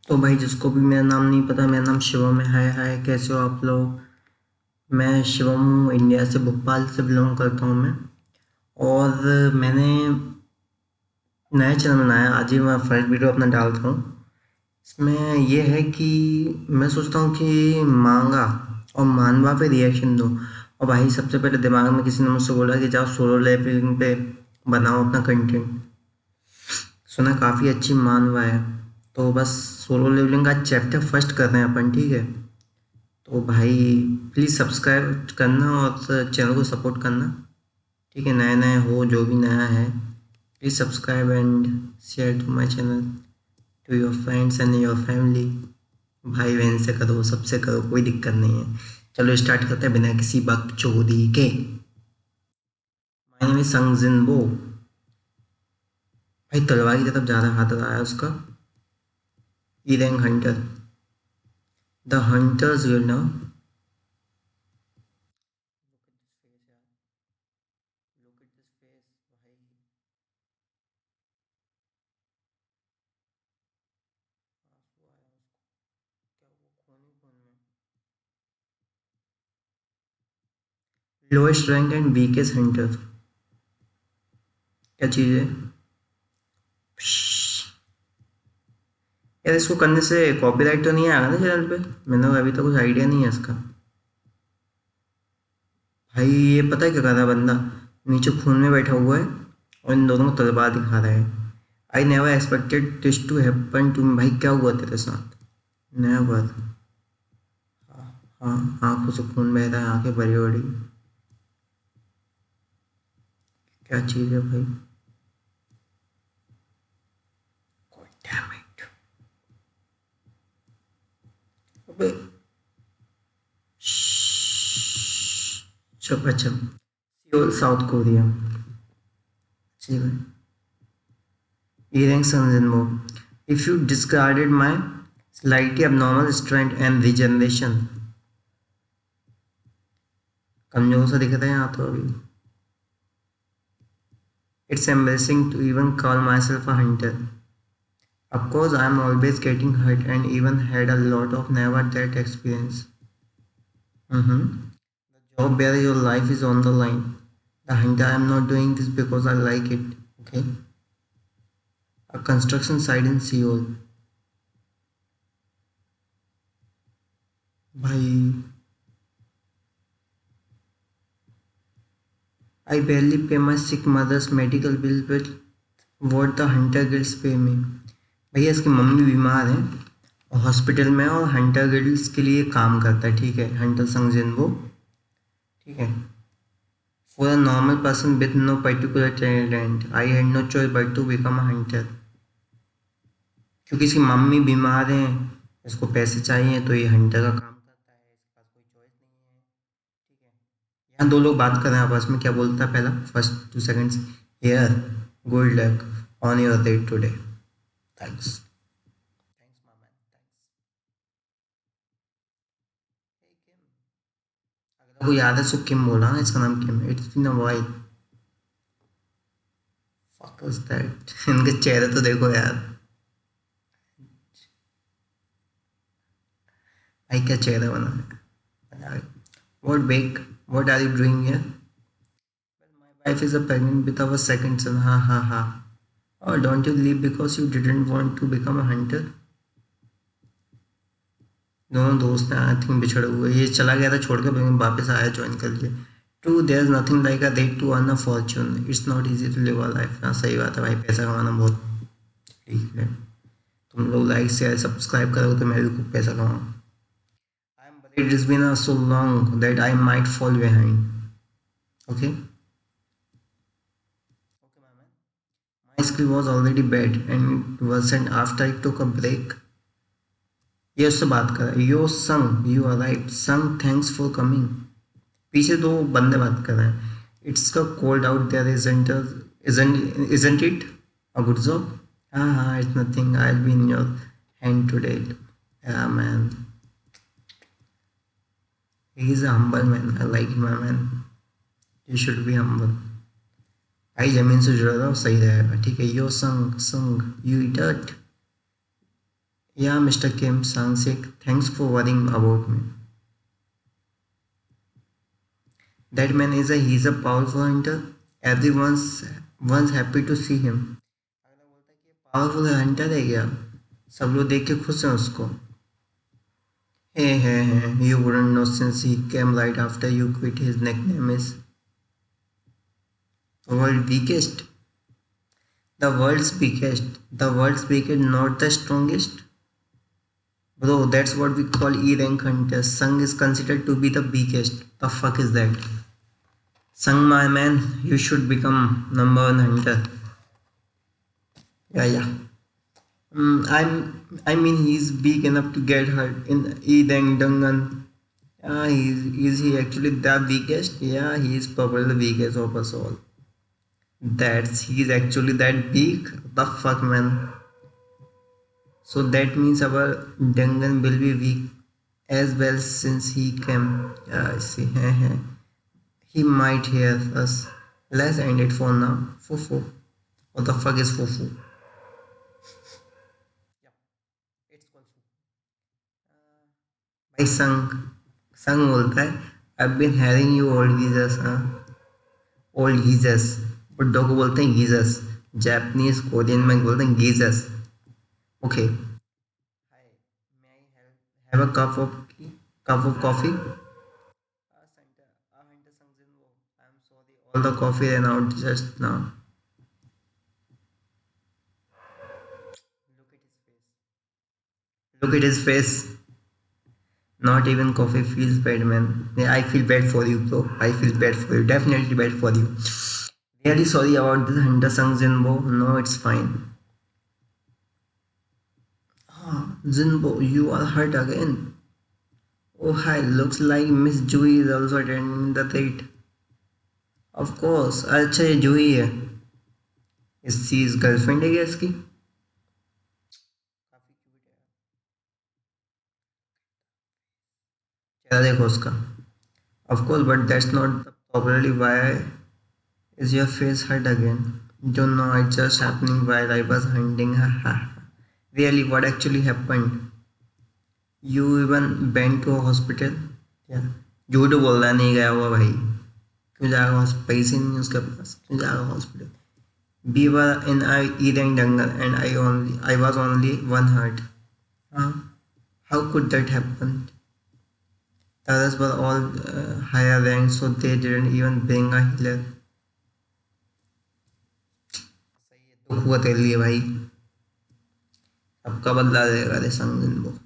तो भाई जिसको भी मेरा नाम नहीं पता, मेरा नाम शिवम है। हाय हाय, कैसे हो आप लोग। मैं शिवम हूँ, इंडिया से, भोपाल से बिलोंग करता हूँ मैं। और मैंने नया चैनल बनाया, आज ही मैं फर्स्ट वीडियो अपना डाल रहा हूँ। इसमें ये है कि मैं सोचता हूँ कि मांगा और मानवा पे रिएक्शन दो। और भाई सबसे पहले दिमाग में किसी ने मुझसे बोला कि जाओ सोलो लेवलिंग पे बनाओ अपना कंटेंट। सुना काफ़ी अच्छी मानवा है। तो बस सोलो लेवलिंग का चैप्टर फर्स्ट कर रहे हैं अपन, ठीक है। तो भाई प्लीज़ सब्सक्राइब करना और चैनल को सपोर्ट करना, ठीक है। नए नए हो, जो भी नया है, please subscribe and share to my channel, to your friends and your family. भाई बहन से करो, सबसे करो, कोई दिक्कत नहीं है। चलो स्टार्ट करते हैं बिना किसी बकचोदी के। My name is Sung Jinwoo. भाई तलवार की तरफ ज़्यादा हाथ रहा है उसका। E rank hunter, the hunters will know. Lowest rank and weakest hunter, क्या चीज़ है। यार इसको करने से कॉपीराइट तो नहीं आएगा ना चैनल पे। मैंने अभी तो कुछ आइडिया नहीं है इसका। भाई ये पता है क्या कर रहा है बंदा, नीचे खून में बैठा हुआ है और इन दोनों को तलवार दिखा रहा है। I never expected this to happen to me. भाई क्या हुआ तेरे साथ। नेवर। हाँ, आंखों से खून बह रहा है, आंखें बड़ी बड़ी। क्या चीज़ है भाई। God damn it। अबे चुप अच्छा। Seoul south Korea. जी भाई। Earrings Sanjinbo. If you discarded my slightly abnormal strength and regeneration, कमजोर सा दिख रहा है यहाँ तो अभी। It's embarrassing to even call myself a hunter. Of course, I'm always getting hurt and even had a lot of never that experience. The job where your life is on the line. The hunter, I'm not doing this because I like it. Okay. A construction site in Seoul. भाई I barely pay my sick mother's medical bills, but what the hunter guilds pay me। भैया इसकी mummy बीमार है और hospital में है और Hunter guilds के लिए काम करता है, ठीक है। हंटर संगजिनबो, ठीक है। For a normal person with no particular talent I had no choice but to become a hunter. क्योंकि इसकी मम्मी बीमार है, इसको पैसे चाहिए, तो ये हंटर का काम करता है। इसके पास कोई चॉइस नहीं है, ठीक है। यहाँ दो लोग बात कर रहे हैं आपस में। क्या बोलता है पहला, first 2 seconds. Here, good luck on your date today. Thanks. Thanks मामा, थैंक्स। अगर आपको याद है सो किम बोला ना, इसका नाम किम है। It's been a while. Fuck is that. इनके चेहरे तो देखो यार। भाई क्या चेहरा बना है। What Baek, what are you doing here. My wife is a pregnant with our second son. हाँ हाँ हाँ। और don't you leave because you didn't want to become a hunter. दोनों दोस्त हैं, आई थिंक बिछड़े हुए। ये चला गया था छोड़ के, लेकिन वापस आया ज्वाइन कर लिया। True, there is nothing like a date to earn a fortune. It's not easy to live a life. हाँ सही बात है भाई, पैसा कमाना बहुत, ठीक है। तुम लोग लाइक शेयर सब्सक्राइब करो तो मैं भी खूब पैसा कमाऊँ। I am worried it's been so long that I might fall behind. Okay? Okay, my man. My skill was already bad and it worsened after I took a break. ये उससे बात कर रहा है। Yo Sung, you are right Sung, thanks for coming. पीछे दो बंदे बात कर रहे हैं। इट्स का cold out there, isn't it a good job. हाँ हाँ, it's nothing, I will be in your hand today. Yeah man, he is a humble man, I like my man, you should be humble. भाई जमीन से जुड़ा रहो, सही रहेगा, ठीक है। यो संग संग, you it, Yeah, Mr. Kim Sang-sik, thanks for worrying about me. That man is he's a powerful hunter. Everyone's happy to see him. अगला बोलता है कि पावरफुल हंटर है क्या? सब लोग देख के खुश हैं उसको. Hey, you wouldn't know since he came right after you quit. His nickname is world weakest. The world's biggest, not the strongest. Bro, that's what we call E rank hunters. Sung is considered to be the biggest. The fuck is that? Sung, my man, you should become number one hunter. Yeah. I mean, he's big enough to get hurt in E rank Dungan. Is he actually the biggest? Yeah, he is probably the biggest of us all. He's actually that big? The fuck, man. So that means our Dungan will be weak as well since he came. I see. He might hear us. Let's end it for now. Fufu. What the fuck is Fufu? It's called Fufu. भाई संग बोलता है I've been hearing you old geezers, old geezers. बुड्ढों को बोलते हैं geezers. Japanese, Korean में बोलते हैं geezers. Okay. Hi, may I have a cup of coffee? Hunter Sangzinwo, I'm sorry, all the coffee ran out just now. Look at his face. Not even coffee feels bad, man. Yeah, I feel bad for you, bro. I feel bad for you. Definitely bad for you. Really sorry about this, Hunter Sangzinwo. No, it's fine. Zinbo, you are hurt again. Oh hi, looks like Miss Jui is also attending the date. Of course, अच्छा ये जूही है. इसकी girlfriend है क्या इसकी? काफी cute है. चेहरा देखो उसका. Of course, but that's not probably why is your face hurt again. Don't know, it's just happening while I was hunting. Really, what actually happened? You even went to a hospital? Yeah. झूठ बोल रहा, नहीं गया हुआ भाई. क्यों जाएगा? पैसे नहीं उसके पास, क्यों जाएगा hospital? We were in Eden jungle and I was only one hurt. How could that happen? The others were all higher rank, so they didn't even bring a healer. दुख हुआ तेरे लिए भाई. सबका बदला लेगा रे संगजिनबो. Even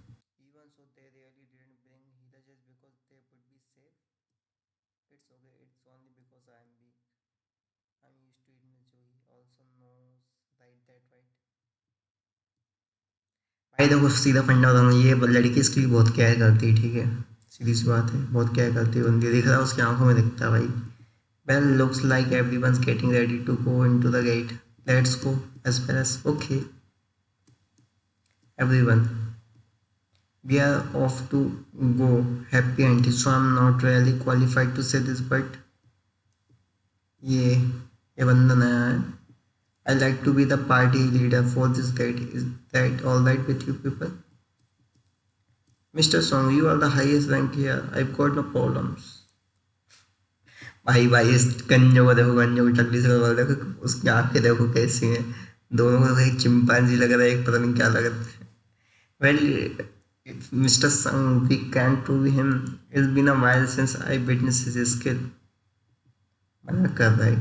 so, they really didn't bring healer just because they would be safe. It's okay. It's only because I'm weak. I'm used to it. Joey also knows that right? भाई देखो सीधा फंडा बताऊँ, ये लड़की इसके लिए बहुत केयर करती है, ठीक है, सीधी सी बात है, बहुत केयर करती है बंदी. दिख रहा है उसकी आंखों में, दिखता है भाई. Well, looks like everyone's getting ready to go into the gate. Let's go as well as okay. Everyone, we are off to go. Happy auntie. So I'm not really qualified to say this, but ये बंदा नया है. I like to be the party leader for this date. Is that all right with you people? Mr. Song, you are the highest rank here. I've got no problems. भाई इस गंजो को देखो, गंजो की टकली से देखो, उसकी आंखें देखो कैसी हैं. दोनों को एक चिंपांजी लग रहा है, एक पता नहीं क्या लग रहा है. Well, Mr. Sung, we can't prove him. It's been a while since I witnessed his skill. मना कर रहा है.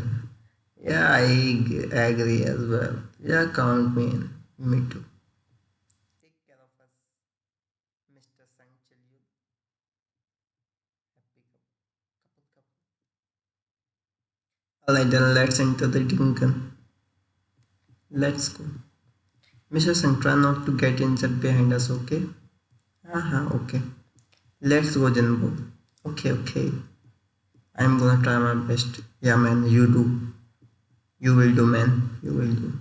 Yeah, I agree as well. Yeah, count me in. Me too. Take care of us, Mr. Sung. Chill you. Happy couple. Alright then, let's enter the Duncan. Let's go. Mr. Sung, try not to get injured behind us, okay? Okay. Let's go, Jinbo. Okay. I'm gonna try my best. Yeah, man, you do. You will do, man. You will do.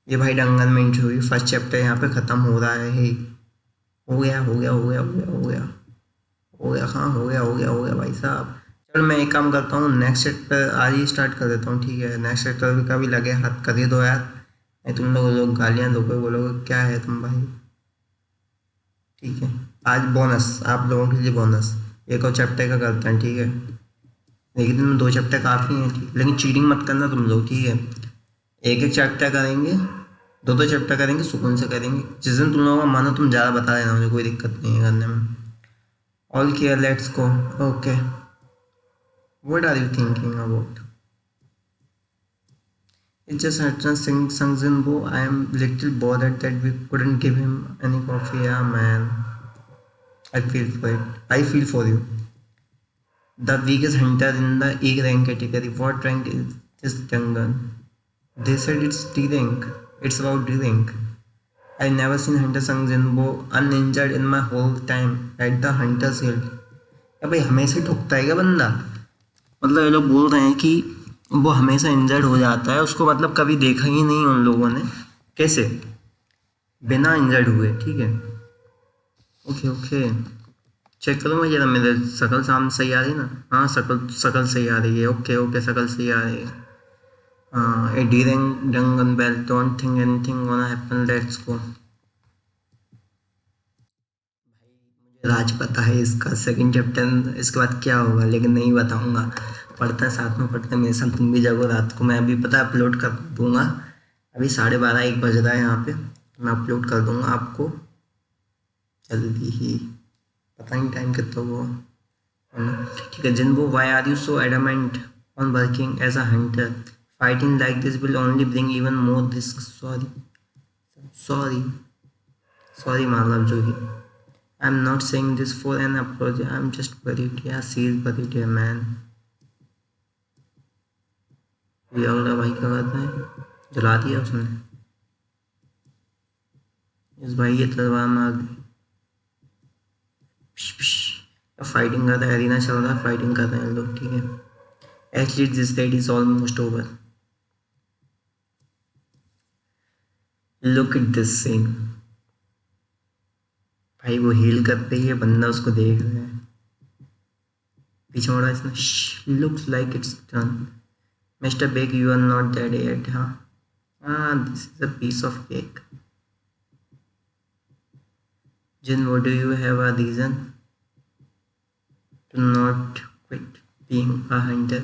ये भाई Dungan में entry हुई. First chapter यहाँ पे ख़त्म हो रहा है. ही हो गया. हाँ, हो गया भाई साहब. चल मैं एक काम करता हूँ, नेक्स्ट चैप्टर आज ही स्टार्ट कर देता हूँ, ठीक है. नेक्स्ट चैप्टर का भी लगे हाथ कर ही दो यार, नहीं तुम लोग गालियाँ दोगे, बोलोगे क्या है तुम भाई. ठीक है, आज बोनस आप लोगों के लिए, बोनस एक और चैप्टर का करते हैं, ठीक है। एक दिन में 2 चैप्टर काफ़ी हैं, ठीक, लेकिन चीटिंग मत करना तुम लोग, ठीक है। एक एक चैप्टर करेंगे, 2 चैप्टर करेंगे, सुकून से करेंगे। जिस दिन तुम लोगों का मन हो तुम ज़्यादा बता देना, मुझे कोई दिक्कत नहीं है करने में। All clear, let's go. Okay, what are you thinking about? It's just Sung Jinbo. I am little bothered that we couldn't give him any coffee. Yeah, man. I feel for it. I feel for you. The weakest hunter in the E rank category. What rank is this jungle? They said it's D rank. It's about D rank. I never seen Hunter Sung Jinbo uninjured in my whole time at the Hunter's Guild. अब भाई हमेशा ठुकता है क्या बंदा? मतलब ये लोग बोल रहे हैं कि वो हमेशा इंजर्ड हो जाता है, उसको मतलब कभी देखा ही नहीं उन लोगों ने। कैसे? बिना इंजर्ड हुए, ठीक है। ओके ओके, चेक करो मैं जरा, मेरे शकल सामने सही आ रही है ना? हाँ, शकल शकल सही आ रही है। ओके ओके, शकल सही आ रही है। हाँ, a D rank dungeon well, don't think anything gonna happen, let's go. Raj पता है इसका सेकंड चैप्टर इसके बाद क्या होगा, लेकिन नहीं बताऊंगा। पढ़ता है साथ में, पढ़ते मेरे साथ, तुम भी जागो रात को। मैं अभी पता है अपलोड कर दूंगा, अभी 12:30-1 बज रहा है यहाँ पे, मैं अपलोड कर दूंगा आपको जल्दी ही। पता नहीं टाइम कितना हुआ, ठीक है। Jinwoo, why are you so adamant on working as a hunter? Fighting like this will only bring even more risk. Sorry sorry sorry मानव जोगी, I'm not saying this for an apology. I'm just worried. Yeah, she is worried here, man. ये अगला भाई क्या करता है? जला दिया उसने। इस भाई ये तलवार मार दी। फाइटिंग कर रहा है, एरिना चल रहा है, फाइटिंग कर रहे हैं लोग, ठीक है। Actually, this fight is almost over. Look at this scene. भाई वो हील करते ही है, बंदा उसको देख रहा है, पीछे मुड़ा इसने। Looks like it's done. Mr. Big, you are not dead yet, huh? Ah, this is a piece of cake. Jin, what do you have a reason to not quit being a hunter?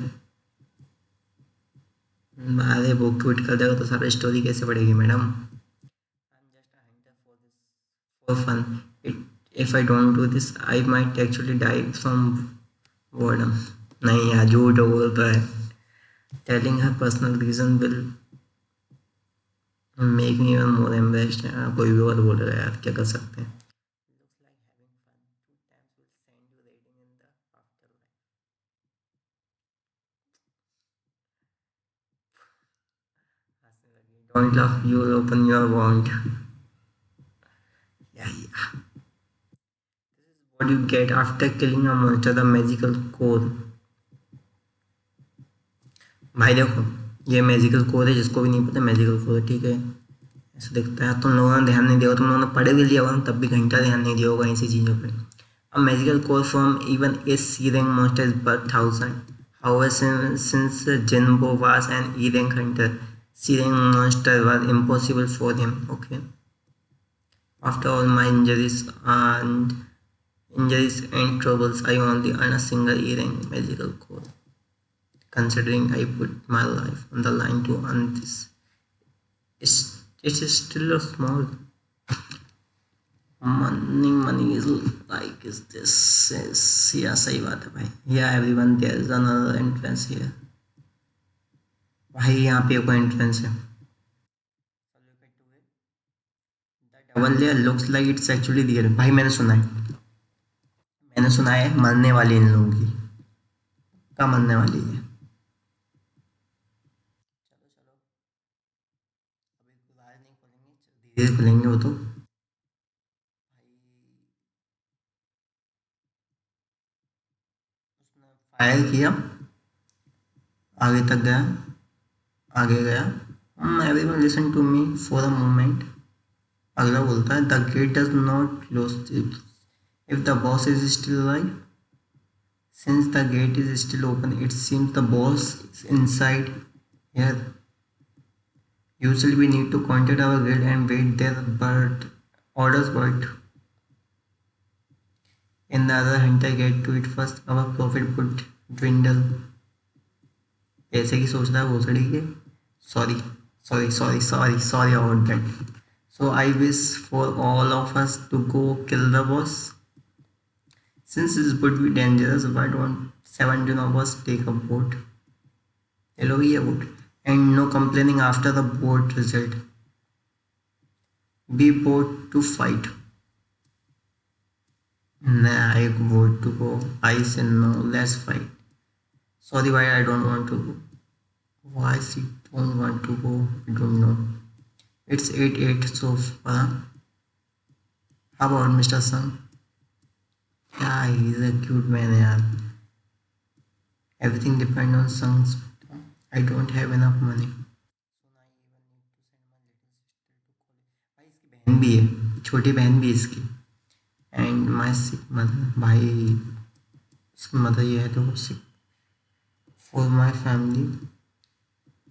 अरे वो quit कर देगा तो सारा story कैसे पड़ेगी madam? I'm just a hunter for this, for fun. If I don't do this, I might actually die from boredom. नहीं यार, झूठ बोल रहा है। Telling her personal reason will make me even more embarrassed. कोई भी और बोल रहा है यार, क्या कर सकते हैं। Don't laugh, you will open your wound. Yeah, yeah. What you get after killing a monster, the magical core. भाई देखो, ये मैजिकल कोर है, जिसको भी नहीं पता मैजिकल कोर है, ठीक है। ऐसा दिखता है, तुम लोगों ने ध्यान नहीं दिया, तुम लोगों ने पढ़े भी लिया होगा तब भी घंटा ध्यान नहीं दिया होगा ऐसी चीज़ों पे। A magical core from even a C rank monster is per 1000. However, since Jinbo was an E rank hunter, C rank monster was impossible for him. Okay. After all my injuries and troubles, I only earn a single E rank magical core. Considering I put my life on the line to earn this, it is still a small. Money is like is this is, yeah, सही बात है भाई। Yeah, everyone, there is another entrance here. भाई यहाँ पे कोई entrance है। The double layer looks like it's actually real. भाई मैंने सुना है मरने वाली इन लोगों की, क्या मरने वाली है। चलो चलो, अभी बाहर नहीं खोलेंगे, धीरे खुलेंगे वो तो। फायर किया, आगे तक गया, आगे गया। Everyone listen to me for a moment. अगला बोलता है the gate does not close if the boss is still alive. Since the gate is still open, it seems the boss is inside here. Usually we need to contact our guild and wait their but orders, but and the other hunter get to it first, our profit would dwindle. पैसे की सोच रहा है भोसड़ी के. Sorry about that. So I wish for all of us to go kill the boss. Since this would be dangerous, why don't 17 of us take a vote? Hello, ये vote. And no complaining after the vote result. Be vote to fight. Nah, I vote to go. I say no, let's fight. Sorry, why I don't want to go. Why she don't want to go? I don't know. It's 8-8 so far. How about Mr. Sun? Yeah, he's a cute man, यार. Everything depends on Sun's. I don't have enough money. भाई इसकी बहन भी है, छोटी बहन भी है इसकी. एंड माई सिक मदर, भाई इसकी मदर ये है तो वो sick. For my family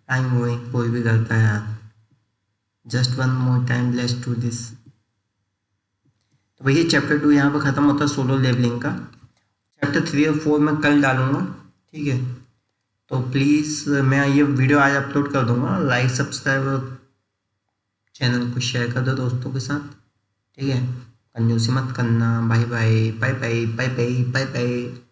time going, कोई भी करता है यार. Just one more time, let's do this. तो भैया चैप्टर 2 यहाँ पर ख़त्म होता है सोलो लेवलिंग का. चैप्टर 3 और 4 मैं कल डालूँगा, ठीक है. तो प्लीज़ मैं ये वीडियो आज अपलोड कर दूँगा. लाइक सब्सक्राइब और चैनल को शेयर कर दो दोस्तों के साथ, ठीक है. कंजूसी मत करना. Bye bye bye bye bye bye bye bye.